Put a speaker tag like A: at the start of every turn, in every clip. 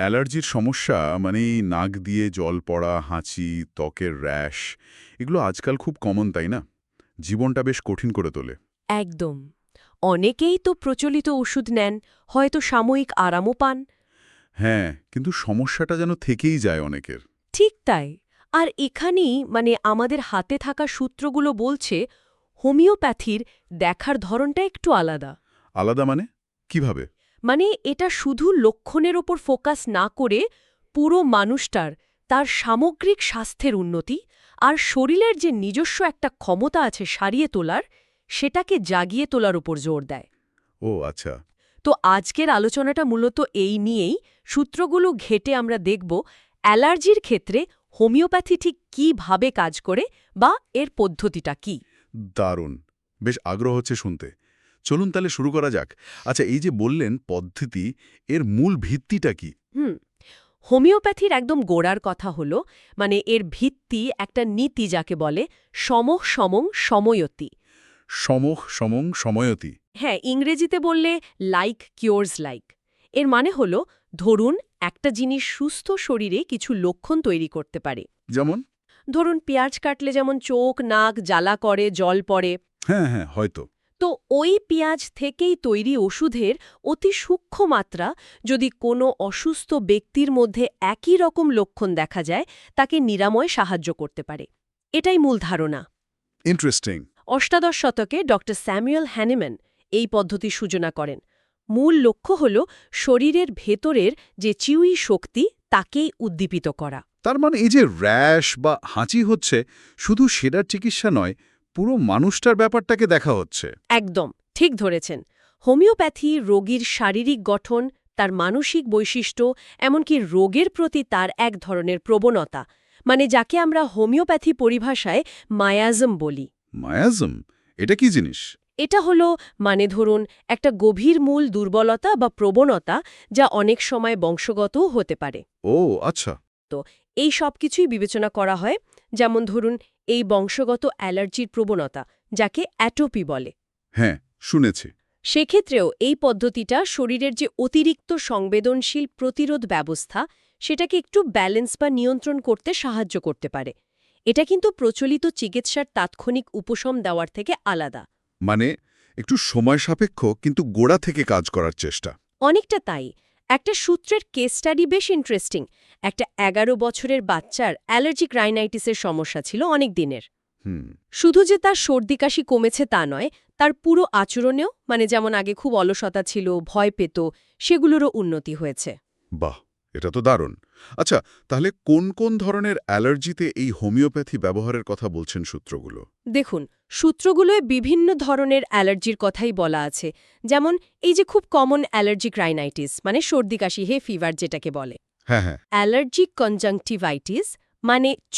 A: অ্যালার্জির সমস্যা মানে এই নাক দিয়ে জল পড়া, হাঁচি, ত্বকের র্যাশ এগুলো আজকাল খুব কমন, তাই না? জীবনটা বেশ কঠিন করে তোলে।
B: একদম। অনেকেই তো প্রচলিত ওষুধ নেন, হয়তো সাময়িক আরামও পান।
A: হ্যাঁ, কিন্তু সমস্যাটা যেন থেকেই যায় অনেকের।
B: ঠিক তাই। আর এখানেই আমাদের হাতে থাকা সূত্রগুলো বলছে হোমিওপ্যাথির দেখার ধরনটা একটু আলাদা।
A: আলাদা মানে? কিভাবে?
B: এটা শুধু লক্ষণের ওপর ফোকাস না করে পুরো মানুষটার তার সামগ্রিক স্বাস্থ্যের উন্নতি আর শরীরের যে নিজস্ব একটা ক্ষমতা আছে সারিয়ে তোলার, সেটাকে জাগিয়ে তোলার উপর জোর দেয়।
A: ও আচ্ছা।
B: তো আজকের আলোচনাটা মূলত এই নিয়েই, সূত্রগুলো ঘেটে আমরা দেখব অ্যালার্জির ক্ষেত্রে হোমিওপ্যাথি ঠিক কীভাবে কাজ করে বা এর পদ্ধতিটা কি।
A: দারুণ। বেশ আগ্রহ হচ্ছে শুনতে। চলুন তাহলে শুরু করা যাক। আচ্ছা, এই যে বললেন পদ্ধতি, এর মূল ভিত্তিটা কি?
B: হোমিওপ্যাথির একদম গোড়ার কথা হলো এর ভিত্তি একটা নীতি যাকে বলে সমঃ সমং সময়তি।
A: সমঃ সমং সময়তি।
B: হ্যাঁ, ইংরেজিতে বললে লাইক কিওরস লাইক। এর মানে হলো, ধরুন একটা জিনিস সুস্থ শরীরে কিছু লক্ষণ তৈরি করতে পারে।
A: যেমন?
B: ধরুন পেঁয়াজ কাটলে যেমন চোখ নাক জ্বালা করে, জল পড়ে।
A: হ্যাঁ, হ্যাঁ, হয়তো।
B: তো ওই পেঁয়াজ থেকেই তৈরি ওষুধের অতি সূক্ষ্ম মাত্রা যদি কোনো অসুস্থ ব্যক্তির মধ্যে একই রকম লক্ষণ দেখা যায়, তাকে নিরাময় সাহায্য করতে পারে। এটাই মূল ধারণা।
A: ইন্টারেস্টিং।
B: অষ্টাদশ শতকে ডক্টর স্যামুয়েল হ্যানিম্যান এই পদ্ধতির সূচনা করেন। মূল লক্ষ্য হল শরীরের ভেতরের যে চিউই শক্তি তাকেই উদ্দীপিত করা।
A: তার মানে এই যে র্যাশ বা হাঁচি হচ্ছে, শুধু সেটার চিকিৎসা নয়, পুরো মানুষটার ব্যাপারটাকে দেখা হচ্ছে।
B: একদম ঠিক ধরেছেন। হোমিওপ্যাথি রোগীর শারীরিক গঠন, তার মানসিক বৈশিষ্ট্য, এমনকি রোগের প্রতি তার এক ধরনের প্রবণতা, যাকে আমরা হোমিওপ্যাথি পরিভাষায় মায়াজম বলি।
A: মায়াজম? এটা কি জিনিস?
B: এটা হলো ধরুন একটা গভীর মূল দুর্বলতা বা প্রবণতা, যা অনেক সময় বংশগতও হতে পারে।
A: ও আচ্ছা।
B: তো এই সব কিছুই বিবেচনা করা হয়। যেমন ধরুন এই বংশগত অ্যালার্জির প্রবণতা, যাকে অ্যাটোপি বলে।
A: হ্যাঁ, শুনেছি।
B: সেক্ষেত্রেও এই পদ্ধতিটা শরীরের যে অতিরিক্ত সংবেদনশীল প্রতিরোধ ব্যবস্থা, সেটাকে একটু ব্যালেন্স বা নিয়ন্ত্রণ করতে সাহায্য করতে পারে। এটা কিন্তু প্রচলিত চিকিৎসার তাৎক্ষণিক উপশম দেওয়ার থেকে আলাদা।
A: মানে একটু সময় সাপেক্ষ, কিন্তু গোড়া থেকে কাজ করার চেষ্টা।
B: অনেকটা তাই। একটা সূত্রের কেস স্টাডি বেশ ইন্টারেস্টিং। একটা ১১ বছরের বাচ্চার অ্যালার্জিক রাইনাইটিসের সমস্যা ছিল অনেক দিনের।
A: হুম।
B: শুধু যে তার সর্দি কাশি কমেছে তা নয়, তার পুরো আচরণেও যেমন আগে খুব অলসতা ছিল, ভয় পেত, সেগুলোরও উন্নতি হয়েছে।
A: বাহ, এটা তো দারুণ। আচ্ছা, তাহলে কোন কোন ধরনের অ্যালার্জিতে এই হোমিওপ্যাথি ব্যবহারের কথা বলছেন সূত্রগুলো?
B: দেখুন, সূত্রগুলোয় বিভিন্ন ধরনের অ্যালার্জির কথাই বলা আছে। যেমন এই যে খুব কমন অ্যালার্জিক রাইনাইটিস, সর্দি কাশি হে ফিভার যেটাকে বলে।
A: হ্যাঁ, হ্যাঁ।
B: অ্যালার্জিক কনজাংটিভাইটিস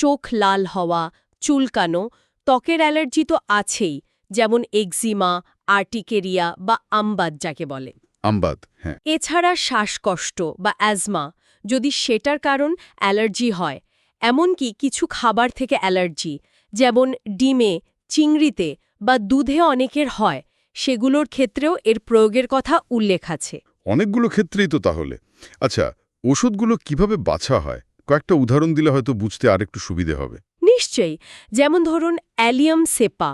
B: চোখ লাল হওয়া, চুলকানো, ত্বকের অ্যালার্জি তো আছেই, যেমন এক্সিমা, আর্টিকেরিয়া বা আমবাদ যাকে বলে।
A: আমবাদ, হ্যাঁ।
B: এছাড়া শ্বাসকষ্ট বা অ্যাজমা, যদি সেটার কারণ অ্যালার্জি হয়, এমনকি কিছু খাবার থেকে অ্যালার্জি, যেমন ডিমে, চিংড়িতে বা দুধে অনেকের হয়, সেগুলোর ক্ষেত্রেও এর প্রয়োগের কথা উল্লেখ আছে।
A: অনেকগুলো ক্ষেত্রেই তো তাহলে। আচ্ছা, ওষুধগুলো কিভাবে বাছা হয়? কয়েকটা উদাহরণ দিলে হয়তো বুঝতে আরেকটু সুবিধে হবে।
B: নিশ্চয়ই। যেমন ধরুন অ্যালিয়াম সেপা,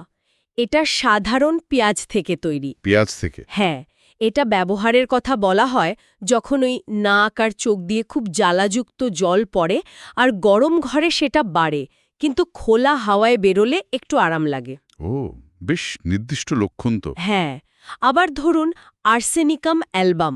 B: এটা সাধারণ পেঁয়াজ থেকে তৈরি।
A: পেঁয়াজ থেকে?
B: হ্যাঁ, এটা ব্যবহারের কথা বলা হয় যখন ওই নাক আর চোখ দিয়ে খুব জ্বালাযুক্ত জল পড়ে আর গরম ঘরে সেটা বাড়ে, কিন্তু খোলা হাওয়ায় বেরোলে একটু আরাম লাগে।
A: ও, বেশ নির্দিষ্ট লক্ষণ তো।
B: হ্যাঁ, আবার ধরুন আর্সেনিকাম অ্যালবাম,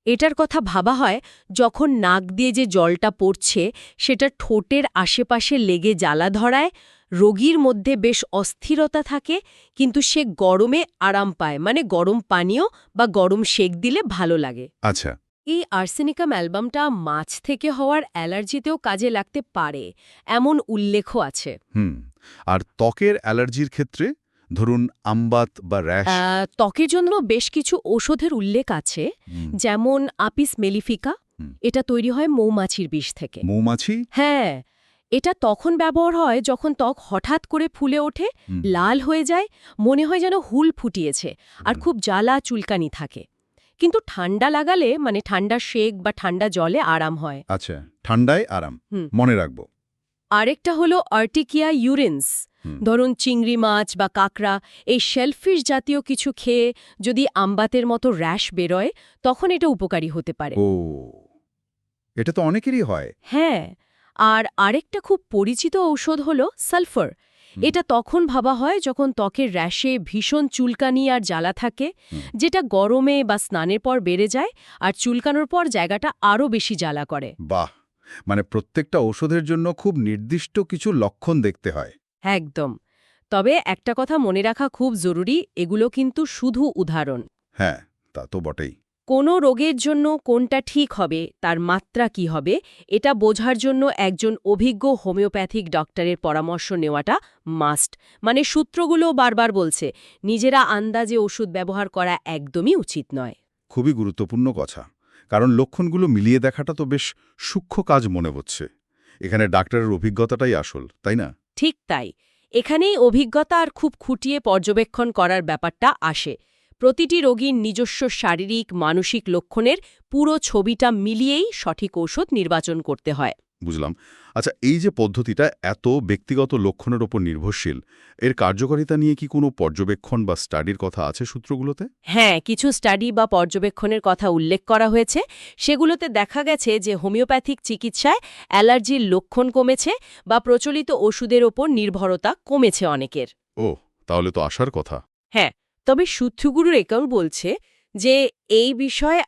B: এটার কথা ভাবা হয় যখন নাক দিয়ে যে জলটা পড়ছে সেটা ঠোঁটের আশেপাশে লেগে জ্বালা ধরায়, রোগীর মধ্যে বেশ অস্থিরতা থাকে, কিন্তু সে গরমে আরাম পায়, গরম পানীয় বা গরম সেক দিলে ভালো লাগে।
A: আচ্ছা।
B: এই আর্সেনিকাম অ্যালবামটা মাছ থেকে হওয়ার অ্যালার্জিতেও কাজে লাগতে পারে, এমন উল্লেখও আছে।
A: হুম। আর ত্বকের অ্যালার্জির ক্ষেত্রে? ধরুন আমবাত বা র্যাশ।
B: ত্বকের জন্য বেশ কিছু ঔষধের উল্লেখ আছে।
A: হুম।
B: যেমন আপিস মেলিফিকা,
A: হুম।
B: এটা তৈরি হয় মৌমাছির বিষ থেকে।
A: মৌমাছি?
B: হ্যাঁ, এটা তখন ব্যবহার হয় যখন ত্বক হঠাৎ করে ফুলে ওঠে,
A: হুম।
B: লাল হয়ে যায়, মনে হয় যেন হুল ফুটিয়েছে, আর খুব জ্বালা চুলকানি থাকে। কিন্তু ঠান্ডা লাগালে মানে ঠান্ডা শেক বা ঠান্ডা জলে আরাম হয়।
A: আচ্ছা, ঠান্ডায় আরাম,
B: হুম।
A: মনে রাখবো।
B: আরেকটা হলো আর্টিকিয়া ইউরেন্স।
A: হুম।
B: ধরুন চিংড়ি মাছ বা কাঁকড়া এই শেলফিশ জাতীয় কিছু খেয়ে যদি আমবাতের মতো র্যাশ বেরোয় তখন এটা উপকারী হতে পারে।
A: ও, এটা তো অনেকেরই হয়।
B: হ্যাঁ, আর আরেকটা খুব পরিচিত ঔষধ হলো সালফার।
A: হুম।
B: এটা তখন ভাবা হয় যখন ত্বকের র্যাশে ভীষণ চুলকানি আর জ্বালা থাকে,
A: হুম।
B: যেটা গরমে বা স্নানের পর বেড়ে যায় আর চুলকানোর পর জায়গাটা আরও বেশি জ্বালা করে।
A: বাহ, মানে প্রত্যেকটা ওষুধের জন্য খুব নির্দিষ্ট কিছু লক্ষণ দেখতে হয়।
B: একদম। তবে একটা কথা মনে রাখা খুব জরুরি, এগুলো কিন্তু শুধু উদাহরণ।
A: হ্যাঁ, তা তো বটেই।
B: কোনো রোগের জন্য কোনটা ঠিক হবে, তার মাত্রা কি হবে, এটা বোঝার জন্য একজন অভিজ্ঞ হোমিওপ্যাথিক ডক্টরের পরামর্শ নেওয়াটা মাস্ট। মানে সূত্রগুলো বারবার বলছে, নিজেরা আন্দাজে ওষুধ ব্যবহার করা একদমই উচিত নয়।
A: খুবই গুরুত্বপূর্ণ কথা, কারণ লক্ষণগুলো মিলিয়ে দেখাটা তো বেশ সূক্ষ্ম কাজ মনে হচ্ছে। এখানে ডাক্তারের অভিজ্ঞতাটাই আসল, তাই না?
B: ঠিক তাই। এখানেই অভিজ্ঞতা আর খুব খুঁটিয়ে পর্যবেক্ষণ করার ব্যাপারটা আসে। প্রতিটি রোগীর নিজস্ব শারীরিক মানসিক লক্ষণের পুরো ছবিটা মিলিয়েই সঠিক ঔষধ নির্বাচন করতে হয়।
A: বুঝলাম। আচ্ছা, এই যে পদ্ধতিটা এত ব্যক্তিগত লক্ষণের ওপর নির্ভরশীল, এর কার্যকারিতা নিয়ে কি কোনো পর্যবেক্ষণ বা স্টাডির কথা আছে সূত্রগুলোতে?
B: হ্যাঁ, কিছু স্টাডি বা পর্যবেক্ষণের কথা উল্লেখ করা হয়েছে। সেগুলোতে দেখা গেছে যে হোমিওপ্যাথিক চিকিৎসায় অ্যালার্জির লক্ষণ কমেছে বা প্রচলিত ওষুধের ওপর নির্ভরতা কমেছে অনেকের।
A: ও, তাহলে তো আসার কথা।
B: হ্যাঁ, তবে সূত্রগুরুর একাও বলছে যে এই বিষয়ে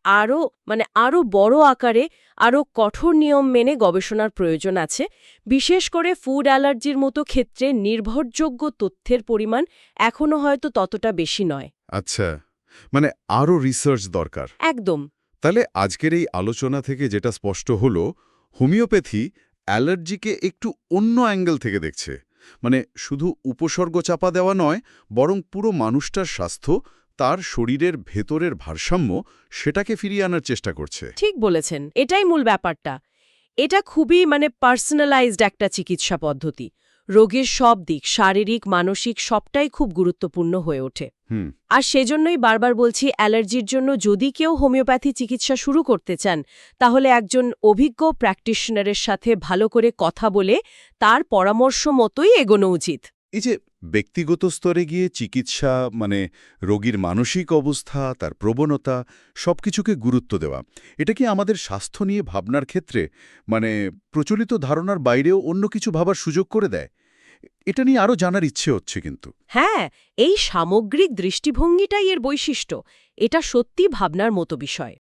B: আরও বড় আকারে আরও কঠোর নিয়ম মেনে গবেষণার প্রয়োজন আছে। বিশেষ করে ফুড অ্যালার্জির মতো ক্ষেত্রে নির্ভরযোগ্য তথ্যের পরিমাণ এখনও হয়তো ততটা বেশি নয়।
A: আচ্ছা, মানে আরও রিসার্চ দরকার।
B: একদম।
A: তাহলে আজকের এই আলোচনা থেকে যেটা স্পষ্ট হলো, হোমিওপ্যাথি অ্যালার্জিকে একটু অন্য অ্যাঙ্গেল থেকে দেখছে। মানে শুধু উপসর্গ চাপা দেওয়া নয়, বরং পুরো মানুষটার স্বাস্থ্য, তার শরীরের ভেতরের ভারসাম্য, সেটাকে ফিরিয়ে আনার চেষ্টা করছে।
B: ঠিক বলেছেন, এটাই মূল ব্যাপারটা। এটা খুবই পার্সোনালাইজড একটা চিকিৎসা পদ্ধতি। রোগের সব দিক শারীরিক মানসিক সবটাই খুব গুরুত্বপূর্ণ হয়ে ওঠে।
A: হুম।
B: আর সেজন্যই বারবার বলছি, অ্যালার্জির জন্য যদি কেউ হোমিওপ্যাথি চিকিৎসা শুরু করতে চান তাহলে একজন অভিজ্ঞ প্র্যাকটিশনারের সাথে ভালো করে কথা বলে তার পরামর্শ মতোই এগোনো উচিত।
A: এই যে ব্যক্তিগত স্তরে গিয়ে চিকিৎসা, মানে রোগীর মানসিক অবস্থা, তার প্রবণতা, সবকিছুকে গুরুত্ব দেওয়া, এটা কি আমাদের স্বাস্থ্য নিয়ে ভাবনার ক্ষেত্রে প্রচলিত ধারণার বাইরেও অন্য কিছু ভাবার সুযোগ করে দেয়? এটা নিয়ে আরও জানার ইচ্ছে হচ্ছে কিন্তু।
B: হ্যাঁ, এই সামগ্রিক দৃষ্টিভঙ্গিটাই এর বৈশিষ্ট্য। এটা সত্যি ভাবনার মতো বিষয়।